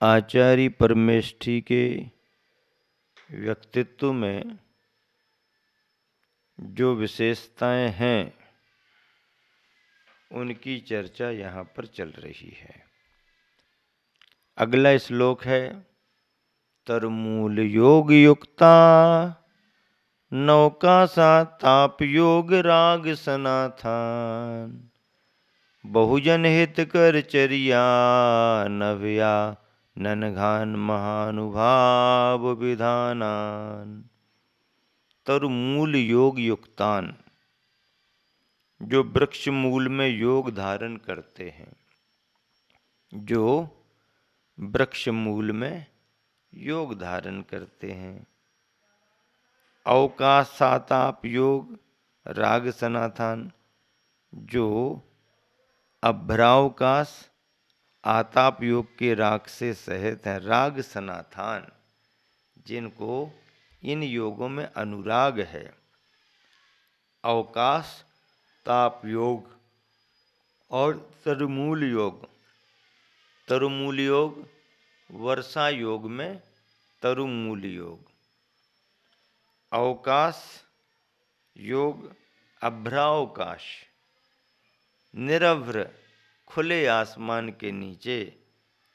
आचार्य परमेष्ठी के व्यक्तित्व में जो विशेषताएं हैं उनकी चर्चा यहाँ पर चल रही है। अगला श्लोक है तरमूल योग युक्ता नौका सा ताप योग राग सनाथान बहुजन हित कर चरिया नव्या ननघान महानुभाव विधानान। तरमूल योग युक्तान, जो वृक्ष मूल में योग धारण करते हैं, जो वृक्ष मूल में योग धारण करते हैं। अवकाश साताप योग राग सनाथान, जो अभ्रावकाश आताप योग के राग से सहित है। राग सनाथान, जिनको इन योगों में अनुराग है। अवकाश ताप योग और तरमूल योग। तरमूल योग वर्षा योग में तरमूल योग। अवकाश योग अभ्रावकाश, निरभ्र खुले आसमान के नीचे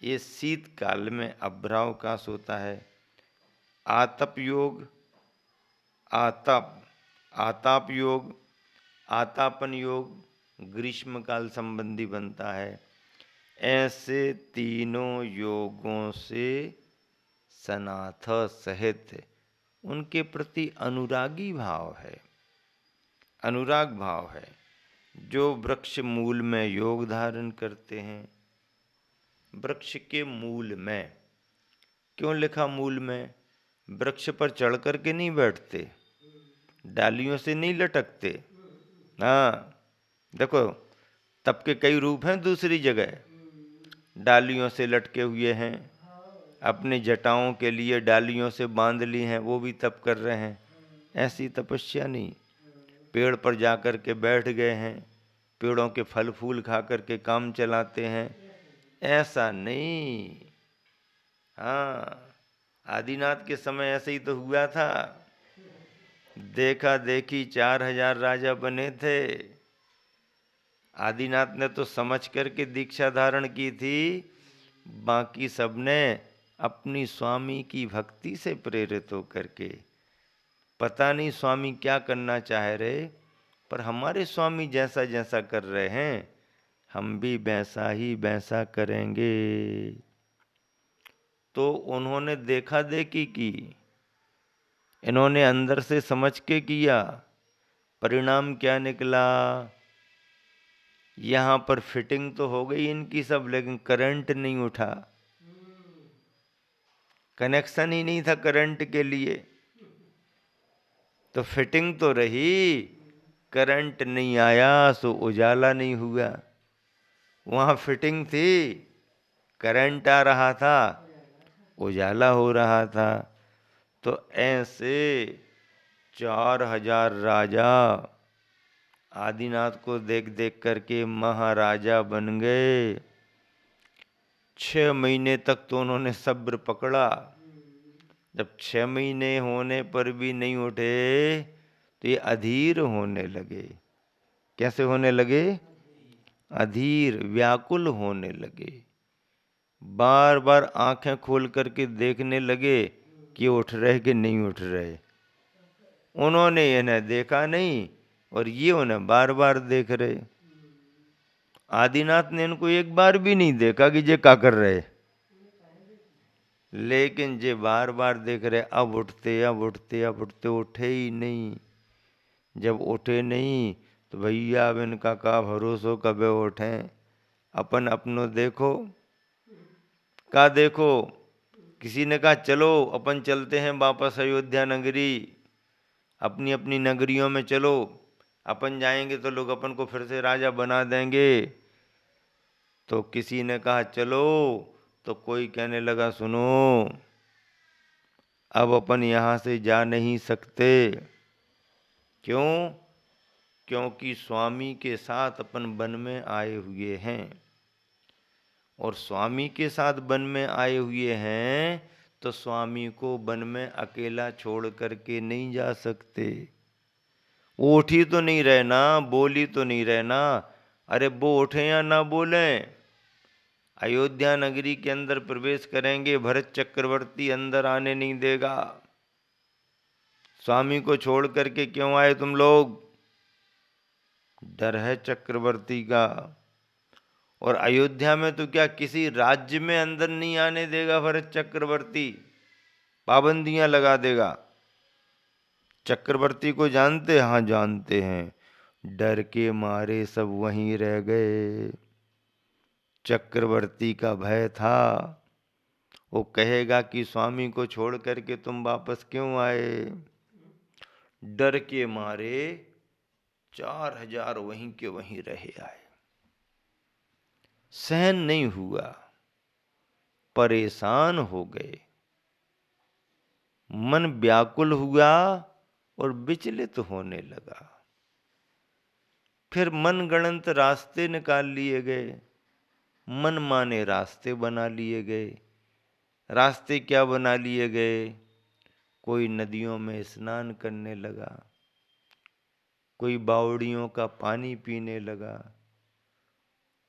ये शीतकाल में अभ्रावकाश होता है। आतप योग आताप योग आतापन योग ग्रीष्म काल संबंधी बनता है। ऐसे तीनों योगों से सनाथ सहित उनके प्रति अनुरागी भाव है, अनुराग भाव है। जो वृक्ष मूल में योग धारण करते हैं। वृक्ष के मूल में क्यों लिखा मूल में? वृक्ष पर चढ़ करके नहीं बैठते, डालियों से नहीं लटकते। हाँ, देखो तप के कई रूप हैं दूसरी जगह, डालियों से लटके हुए हैं, अपनी जटाओं के लिए डालियों से बांध ली हैं, वो भी तप कर रहे हैं। ऐसी तपस्या नहीं। पेड़ पर जा कर के बैठ गए हैं, पेड़ों के फल फूल खा कर के काम चलाते हैं, ऐसा नहीं। हाँ, आदिनाथ के समय ऐसे ही तो हुआ था। देखा देखी 4000 राजा बने थे। आदिनाथ ने तो समझ करके दीक्षा धारण की थी, बाकी सबने अपनी स्वामी की भक्ति से प्रेरित होकर के। पता नहीं स्वामी क्या करना चाह रहे, पर हमारे स्वामी जैसा जैसा कर रहे हैं हम भी वैसा ही वैसा करेंगे। तो उन्होंने देखा देखी की, इन्होंने अंदर से समझ के किया। परिणाम क्या निकला? यहाँ पर फिटिंग तो हो गई इनकी सब, लेकिन करंट नहीं उठा, कनेक्शन ही नहीं था करंट के लिए। तो फिटिंग तो रही, करंट नहीं आया सो उजाला नहीं हुआ। वहाँ फिटिंग थी, करंट आ रहा था, उजाला हो रहा था। तो ऐसे 4000 राजा आदिनाथ को देख देख करके महाराजा बन गए। 6 महीने तक तो उन्होंने सब्र पकड़ा। जब 6 महीने होने पर भी नहीं उठे तो ये अधीर होने लगे। कैसे होने लगे? अधीर, व्याकुल होने लगे। बार बार आंखें खोल करके देखने लगे कि उठ रहे कि नहीं उठ रहे। उन्होंने इन्हें देखा नहीं और ये उन्हें बार बार देख रहे। आदिनाथ ने इनको एक बार भी नहीं देखा कि ये क्या कर रहे, लेकिन जे बार बार देख रहे, अब उठते अब उठते अब उठते, उठे ही नहीं। जब उठे नहीं तो भैया अब इनका का भरोसा कब उठें। अपन अपनो देखो, का देखो। किसी ने कहा चलो अपन चलते हैं वापस अयोध्या नगरी, अपनी अपनी नगरियों में चलो, अपन जाएंगे तो लोग अपन को फिर से राजा बना देंगे। तो किसी ने कहा चलो, तो कोई कहने लगा सुनो, अब अपन यहाँ से जा नहीं सकते। क्यों? क्योंकि स्वामी के साथ अपन वन में आए हुए हैं। और स्वामी के साथ वन में आए हुए हैं तो स्वामी को वन में अकेला छोड़ करके नहीं जा सकते। वो उठी तो नहीं रहना, बोली तो नहीं रहना। अरे वो उठे या ना बोलें, अयोध्या नगरी के अंदर प्रवेश करेंगे, भरत चक्रवर्ती अंदर आने नहीं देगा। स्वामी को छोड़ करके क्यों आए तुम लोग? डर है चक्रवर्ती का। और अयोध्या में तो क्या किसी राज्य में अंदर नहीं आने देगा भरत चक्रवर्ती, पाबंदियां लगा देगा। चक्रवर्ती को जानते? हाँ जानते हैं। डर के मारे सब वहीं रह गए। चक्रवर्ती का भय था, वो कहेगा कि स्वामी को छोड़ करके तुम वापस क्यों आए। डर के मारे 4000 वहीं के वहीं रहे आए। सहन नहीं हुआ, परेशान हो गए, मन व्याकुल हुआ और विचलित होने लगा। फिर मन गणंत रास्ते निकाल लिए गए, मन माने रास्ते बना लिए गए। रास्ते क्या बना लिए गए? कोई नदियों में स्नान करने लगा, कोई बावड़ियों का पानी पीने लगा,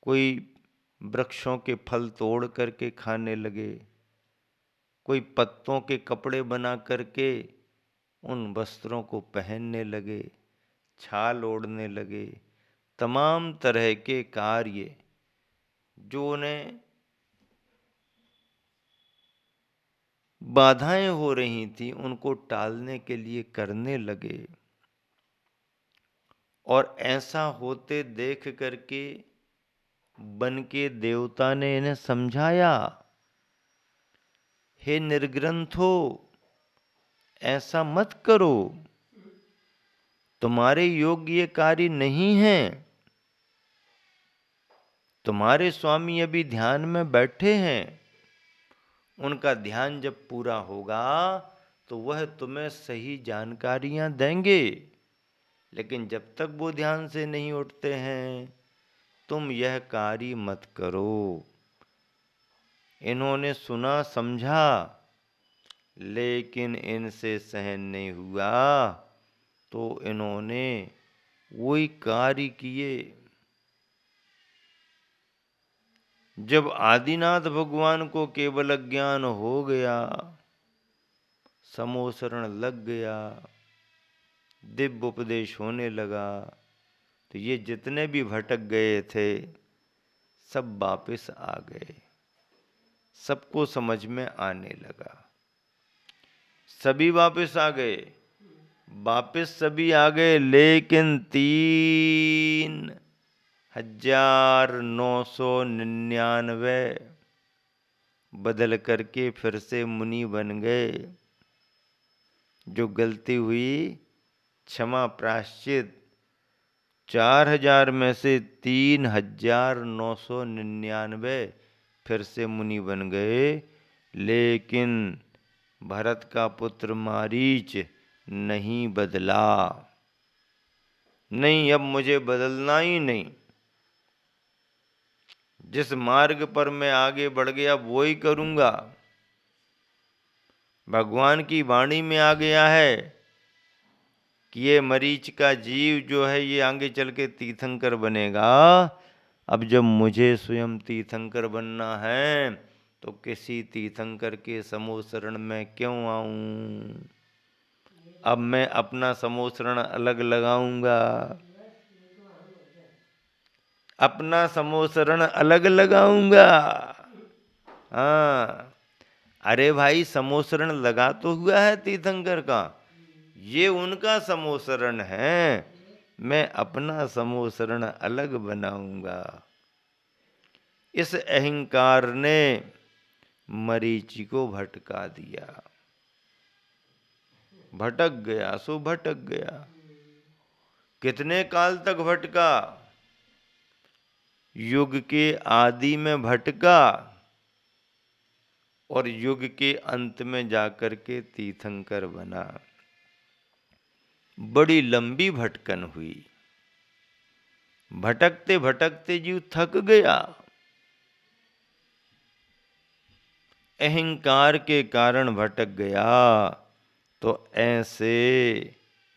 कोई वृक्षों के फल तोड़ करके खाने लगे, कोई पत्तों के कपड़े बना करके उन वस्त्रों को पहनने लगे, छाल ओढ़ने लगे। तमाम तरह के कार्य जो उन्हें बाधाएं हो रही थी उनको टालने के लिए करने लगे। और ऐसा होते देख करके वन के देवता ने इन्हें समझाया, हे निर्ग्रंथो, ऐसा मत करो, तुम्हारे योग्य ये कार्य नहीं है। तुम्हारे स्वामी अभी ध्यान में बैठे हैं, उनका ध्यान जब पूरा होगा तो वह तुम्हें सही जानकारियां देंगे। लेकिन जब तक वो ध्यान से नहीं उठते हैं तुम यह कार्य मत करो। इन्होंने सुना समझा, लेकिन इनसे सहन नहीं हुआ तो इन्होंने वही कार्य किए। जब आदिनाथ भगवान को केवल ज्ञान हो गया, समोसरण लग गया, दिव्य उपदेश होने लगा, तो ये जितने भी भटक गए थे सब वापस आ गए। सबको समझ में आने लगा, सभी वापस आ गए। वापस सभी आ गए, लेकिन 3999 बदल करके फिर से मुनि बन गए। जो गलती हुई क्षमा प्रायश्चित। 4000 में से 3999 फिर से मुनि बन गए। लेकिन भरत का पुत्र मारीच नहीं बदला। नहीं, अब मुझे बदलना ही नहीं। जिस मार्ग पर मैं आगे बढ़ गया वो ही करूंगा। भगवान की वाणी में आ गया है कि ये मरीच का जीव जो है ये आगे चल के तीर्थंकर बनेगा। अब जब मुझे स्वयं तीर्थंकर बनना है तो किसी तीर्थंकर के समोसरण में क्यों आऊं? अब मैं अपना समोसरण अलग लगाऊंगा, अपना समोसरण अलग लगाऊंगा। हाँ, अरे भाई, समोसरण लगा तो हुआ है तीर्थंकर का, ये उनका समोसरण है, मैं अपना समोसरण अलग बनाऊंगा। इस अहंकार ने मरीचि को भटका दिया। भटक गया सो भटक गया। कितने काल तक भटका? युग के आदि में भटका और युग के अंत में जाकर के तीर्थंकर बना। बड़ी लंबी भटकन हुई। भटकते भटकते जीव थक गया। अहंकार के कारण भटक गया तो ऐसे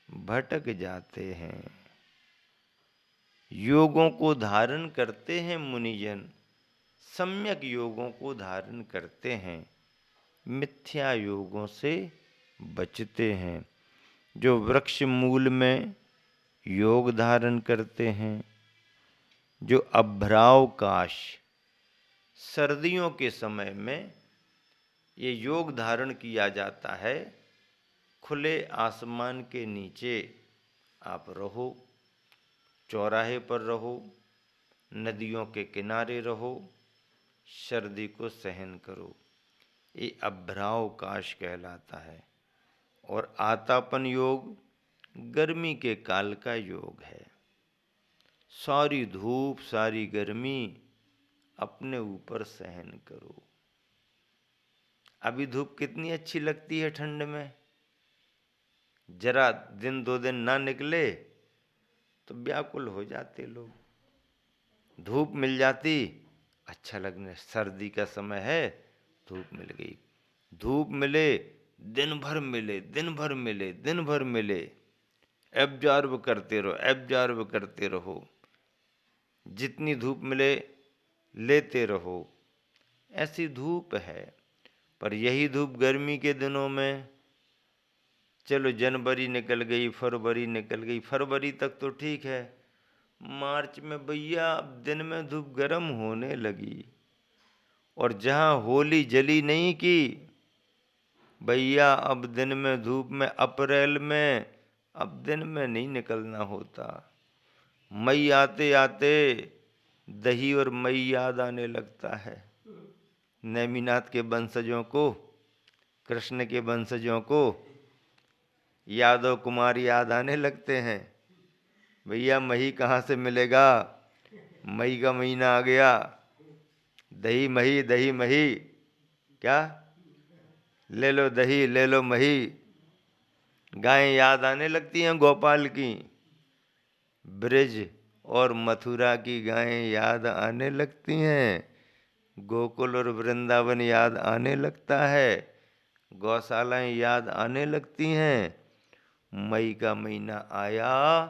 भटक जाते हैं। योगों को धारण करते हैं मुनिजन, सम्यक योगों को धारण करते हैं, मिथ्या योगों से बचते हैं। जो वृक्ष मूल में योग धारण करते हैं, जो अभ्रावकाश सर्दियों के समय में ये योग धारण किया जाता है। खुले आसमान के नीचे आप रहो, चौराहे पर रहो, नदियों के किनारे रहो, सर्दी को सहन करो, ये अभ्रावकाश कहलाता है। और आतापन योग गर्मी के काल का योग है। सारी धूप सारी गर्मी अपने ऊपर सहन करो। अभी धूप कितनी अच्छी लगती है ठंड में, जरा दिन दो दिन ना निकले तो व्याकुल हो जाते लोग। धूप मिल जाती अच्छा लगने, सर्दी का समय है धूप मिल गई, धूप मिले दिन भर मिले, दिन भर मिले, दिन भर मिले, एब्जॉर्ब करते रहो, एब्जॉर्ब करते रहो, जितनी धूप मिले लेते रहो। ऐसी धूप है। पर यही धूप गर्मी के दिनों में, चलो जनवरी निकल गई, फरवरी निकल गई, फरवरी तक तो ठीक है, मार्च में भैया अब दिन में धूप गर्म होने लगी। और जहाँ होली जली नहीं की भैया, अब दिन में धूप में, अप्रैल में अब दिन में नहीं निकलना होता। मई आते आते दही और मई याद आने लगता है। नेमिनाथ के वंशजों को, कृष्ण के वंशजों को यादव कुमार याद आने लगते हैं। भैया मई कहाँ से मिलेगा, मई का महीना आ गया, दही मही, दही मही, क्या ले लो दही ले लो मही। गायें याद आने लगती हैं गोपाल की, ब्रज और मथुरा की गायें याद आने लगती हैं, गोकुल और वृंदावन याद आने लगता है, गौशालाएं याद आने लगती हैं। मई का महीना आया,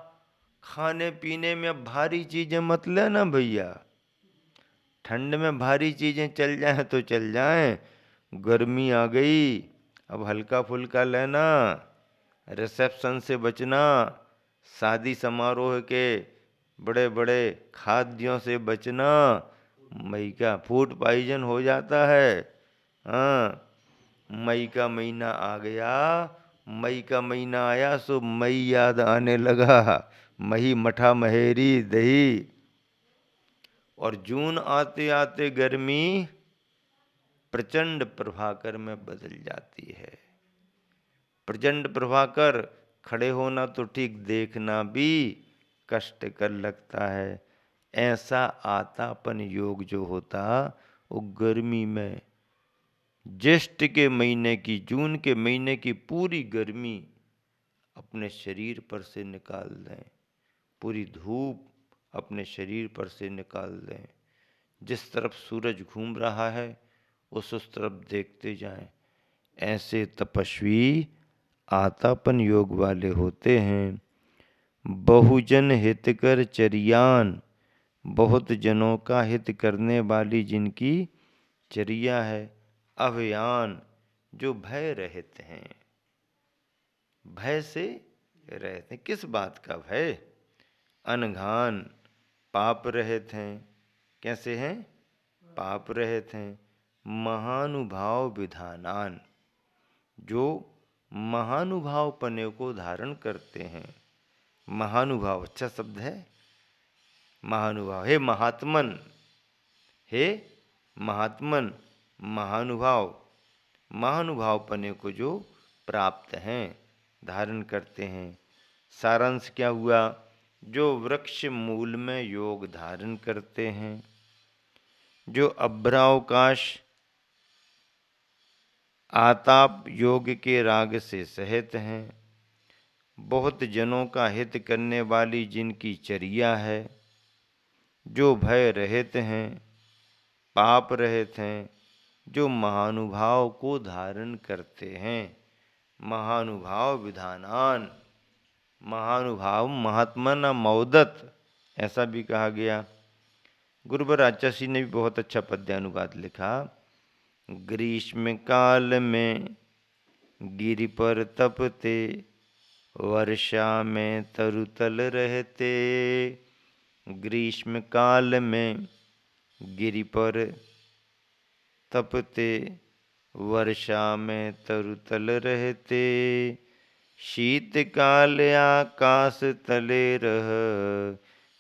खाने पीने में भारी चीजें मत लेना भैया। ठंड में भारी चीजें चल जाएं तो चल जाएं, गर्मी आ गई अब हल्का फुल्का लेना। रिसेप्शन से बचना, शादी समारोह के बड़े बड़े खाद्यों से बचना, मई का फूड पॉइजन हो जाता है। हाँ, मई का महीना आ गया, मई का महीना आया सो मई याद आने लगा, मही मठा महेरी दही। और जून आते आते गर्मी प्रचंड प्रभाकर में बदल जाती है। प्रचंड प्रभाकर, खड़े होना तो ठीक, देखना भी कष्टकर लगता है। ऐसा आतापन योग जो होता वो गर्मी में, ज्येष्ठ के महीने की, जून के महीने की पूरी गर्मी अपने शरीर पर से निकाल दें, पूरी धूप अपने शरीर पर से निकाल दें। जिस तरफ सूरज घूम रहा है उस तरफ देखते जाएं। ऐसे तपस्वी आतापन योग वाले होते हैं। बहुजन हितकर चरियान, बहुत जनों का हित करने वाली जिनकी चर्या है। अभियान, जो भय रहित हैं, भय से रहित हैं। किस बात का भय? अनघान, पाप रहित हैं। कैसे हैं? पाप रहित हैं। महानुभाव विधानान, जो महानुभाव पने को धारण करते हैं। महानुभाव अच्छा शब्द है, महानुभाव। हे महात्मन, हे महात्मन, महानुभाव, महानुभाव पने को जो प्राप्त हैं, धारण करते हैं। सारांश क्या हुआ? जो वृक्ष मूल में योग धारण करते हैं, जो अभ्रावकाश आताप योग के राग से सहित हैं, बहुत जनों का हित करने वाली जिनकी चर्या है, जो भय रहित हैं, पाप रहित हैं, जो महानुभाव को धारण करते हैं। महानुभाव विधानान, महानुभाव महात्मना मौदत, ऐसा भी कहा गया। गुरुवर आचार्य ने भी बहुत अच्छा पद्यानुवाद लिखा। ग्रीष्म काल में गिरि पर तपते, वर्षा में तरुतल रहते। ग्रीष्म काल में गिरि पर तपते, वर्षा में तरुतल रहते। शीतकाल आकाश तले रह,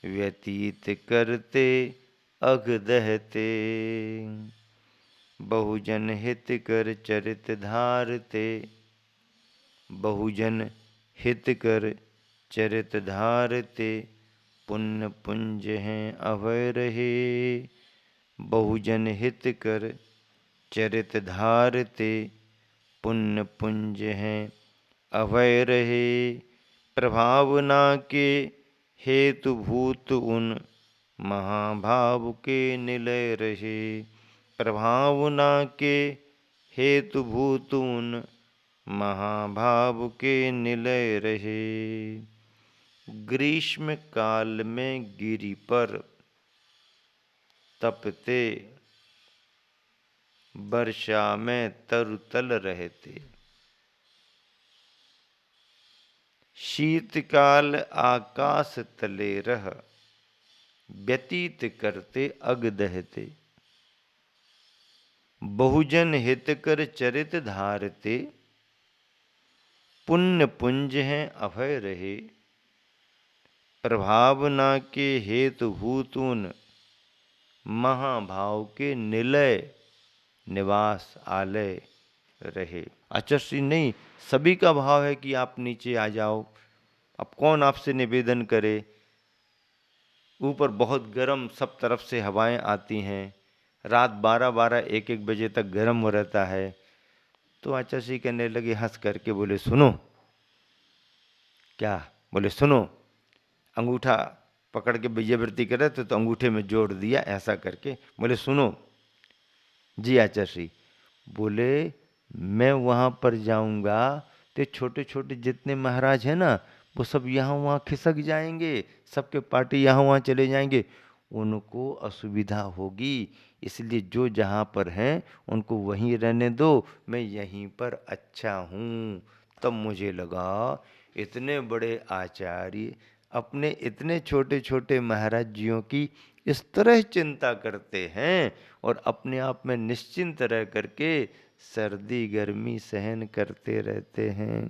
व्यतीत करते अघ दहते। बहुजन हित कर चरित धारते, बहुजन हित कर चरित धारते। पुण्य पुंज हैं अभय रहे, बहुजन हित कर चरित धारते। पुण्य पुंज हैं अभय रहे। प्रभावना के हेतु भूत उन, महाभाव के निलय रहे। प्रभावना के हेतु भूत उन, महाभाव के निलय रहे। ग्रीष्म काल में गिरि पर तपते, वर्षा में तरुतल रहते। शीतकाल आकाश तले रह, व्यतीत करते अग दहते। बहुजन हित कर चरित धारते, पुण्य पुंज हैं अभय रहे। प्रभावना के हेतु भूतून, महाभाव के निलय निवास आलय रहे। आचार्य नहीं, सभी का भाव है कि आप नीचे आ जाओ। अब कौन आपसे निवेदन करे। ऊपर बहुत गर्म सब तरफ से हवाएं आती हैं, रात 12-12 1-1 बजे तक गर्म हो रहता है। तो आचार्य कहने लगे हंस करके, बोले सुनो। क्या? बोले सुनो। अंगूठा पकड़ के विजयवृत्ति कर रहे थे तो अंगूठे में जोड़ दिया ऐसा करके। बोले सुनो। जी आचार्य। बोले मैं वहाँ पर जाऊँगा तो छोटे छोटे जितने महाराज हैं ना, वो सब यहाँ वहाँ खिसक जाएंगे, सबके पार्टी यहाँ वहाँ चले जाएंगे, उनको असुविधा होगी। इसलिए जो जहाँ पर हैं उनको वहीं रहने दो, मैं यहीं पर अच्छा हूँ। तब मुझे लगा इतने बड़े आचार्य अपने इतने छोटे छोटे महाराज जियों की इस तरह चिंता करते हैं और अपने आप में निश्चिंत रह करके सर्दी गर्मी सहन करते रहते हैं।